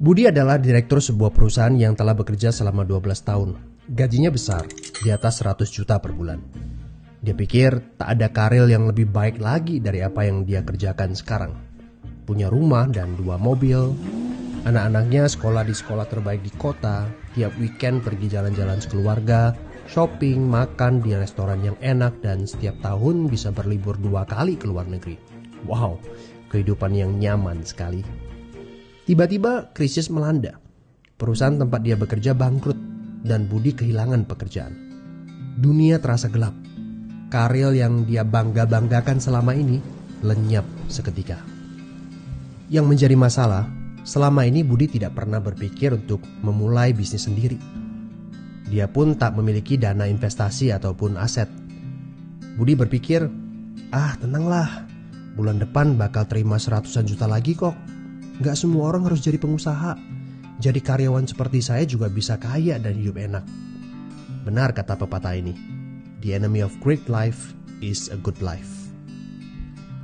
Budi adalah direktur sebuah perusahaan yang telah bekerja selama 12 tahun. Gajinya besar, di atas 100 juta per bulan. Dia pikir tak ada karir yang lebih baik lagi dari apa yang dia kerjakan sekarang. Punya rumah dan 2 mobil. Anak-anaknya sekolah di sekolah terbaik di kota. Tiap weekend pergi jalan-jalan sekeluarga, shopping, makan di restoran yang enak, dan setiap tahun bisa berlibur 2 kali ke luar negeri. Wow, kehidupan yang nyaman sekali. Tiba-tiba krisis melanda. Perusahaan tempat dia bekerja bangkrut dan Budi kehilangan pekerjaan. Dunia terasa gelap. Karir yang dia bangga-banggakan selama ini lenyap seketika. Yang menjadi masalah, selama ini Budi tidak pernah berpikir untuk memulai bisnis sendiri. Dia pun tak memiliki dana investasi ataupun aset. Budi berpikir, tenanglah, bulan depan bakal terima 100-an juta lagi kok. Gak semua orang harus jadi pengusaha. Jadi karyawan seperti saya juga bisa kaya dan hidup enak. Benar kata pepatah ini. The enemy of great life is a good life.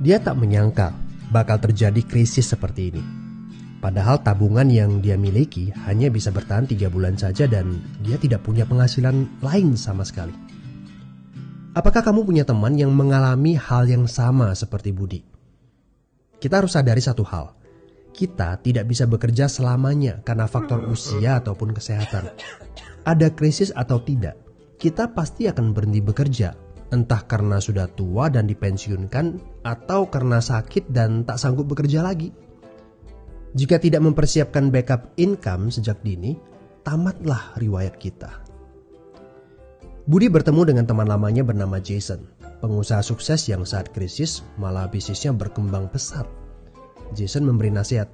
Dia tak menyangka bakal terjadi krisis seperti ini. Padahal tabungan yang dia miliki hanya bisa bertahan 3 bulan saja dan dia tidak punya penghasilan lain sama sekali. Apakah kamu punya teman yang mengalami hal yang sama seperti Budi? Kita harus sadari satu hal. Kita tidak bisa bekerja selamanya karena faktor usia ataupun kesehatan. Ada krisis atau tidak, kita pasti akan berhenti bekerja. Entah karena sudah tua dan dipensiunkan, atau karena sakit dan tak sanggup bekerja lagi. Jika tidak mempersiapkan backup income sejak dini, tamatlah riwayat kita. Budi bertemu dengan teman lamanya bernama Jason, pengusaha sukses yang saat krisis malah bisnisnya berkembang pesat. Jason memberi nasihat,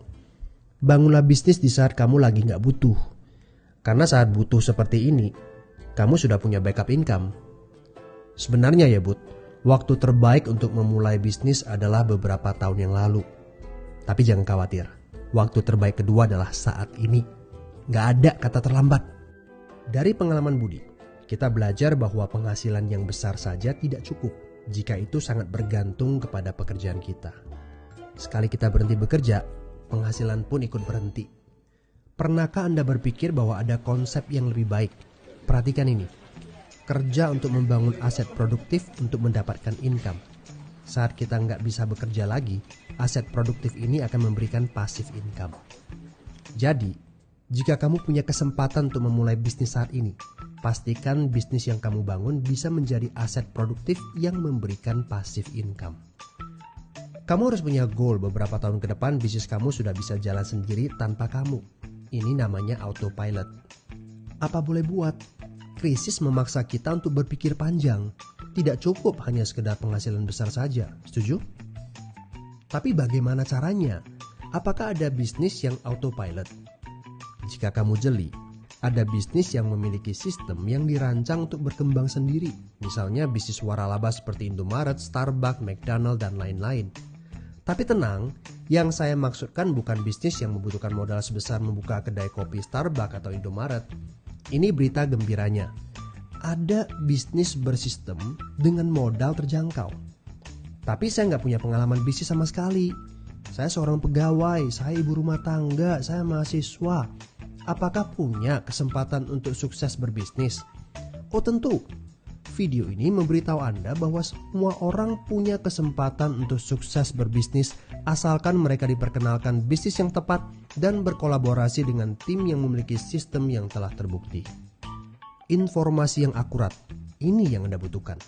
bangunlah bisnis di saat kamu lagi gak butuh. Karena saat butuh seperti ini, kamu sudah punya backup income. Sebenarnya ya Bud, waktu terbaik untuk memulai bisnis adalah beberapa tahun yang lalu. Tapi jangan khawatir, waktu terbaik kedua adalah saat ini. Gak ada kata terlambat. Dari pengalaman Budi, kita belajar bahwa penghasilan yang besar saja tidak cukup jika itu sangat bergantung kepada pekerjaan kita. Sekali kita berhenti bekerja, penghasilan pun ikut berhenti. Pernahkah Anda berpikir bahwa ada konsep yang lebih baik? Perhatikan ini. Kerja untuk membangun aset produktif untuk mendapatkan income. Saat kita nggak bisa bekerja lagi, aset produktif ini akan memberikan passive income. Jadi, jika kamu punya kesempatan untuk memulai bisnis saat ini, pastikan bisnis yang kamu bangun bisa menjadi aset produktif yang memberikan passive income. Kamu harus punya goal beberapa tahun ke depan bisnis kamu sudah bisa jalan sendiri tanpa kamu. Ini namanya autopilot. Apa boleh buat? Krisis memaksa kita untuk berpikir panjang. Tidak cukup hanya sekedar penghasilan besar saja. Setuju? Tapi bagaimana caranya? Apakah ada bisnis yang autopilot? Jika kamu jeli, ada bisnis yang memiliki sistem yang dirancang untuk berkembang sendiri. Misalnya bisnis waralaba seperti Indomaret, Starbucks, McDonald, dan lain-lain. Tapi tenang, yang saya maksudkan bukan bisnis yang membutuhkan modal sebesar membuka kedai kopi Starbucks atau Indomaret. Ini berita gembiranya. Ada bisnis bersistem dengan modal terjangkau. Tapi saya nggak punya pengalaman bisnis sama sekali. Saya seorang pegawai, saya ibu rumah tangga, saya mahasiswa. Apakah punya kesempatan untuk sukses berbisnis? Oh tentu. Video ini memberitahu Anda bahwa semua orang punya kesempatan untuk sukses berbisnis asalkan mereka diperkenalkan bisnis yang tepat dan berkolaborasi dengan tim yang memiliki sistem yang telah terbukti. Informasi yang akurat, ini yang Anda butuhkan.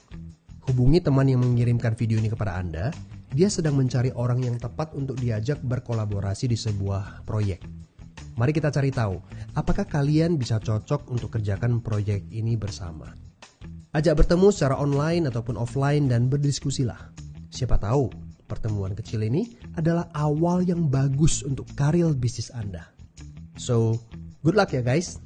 Hubungi teman yang mengirimkan video ini kepada Anda. Dia sedang mencari orang yang tepat untuk diajak berkolaborasi di sebuah proyek. Mari kita cari tahu, apakah kalian bisa cocok untuk kerjakan proyek ini bersama. Ajak bertemu secara online ataupun offline dan berdiskusilah. Siapa tahu pertemuan kecil ini adalah awal yang bagus untuk karir bisnis Anda. So, good luck ya guys.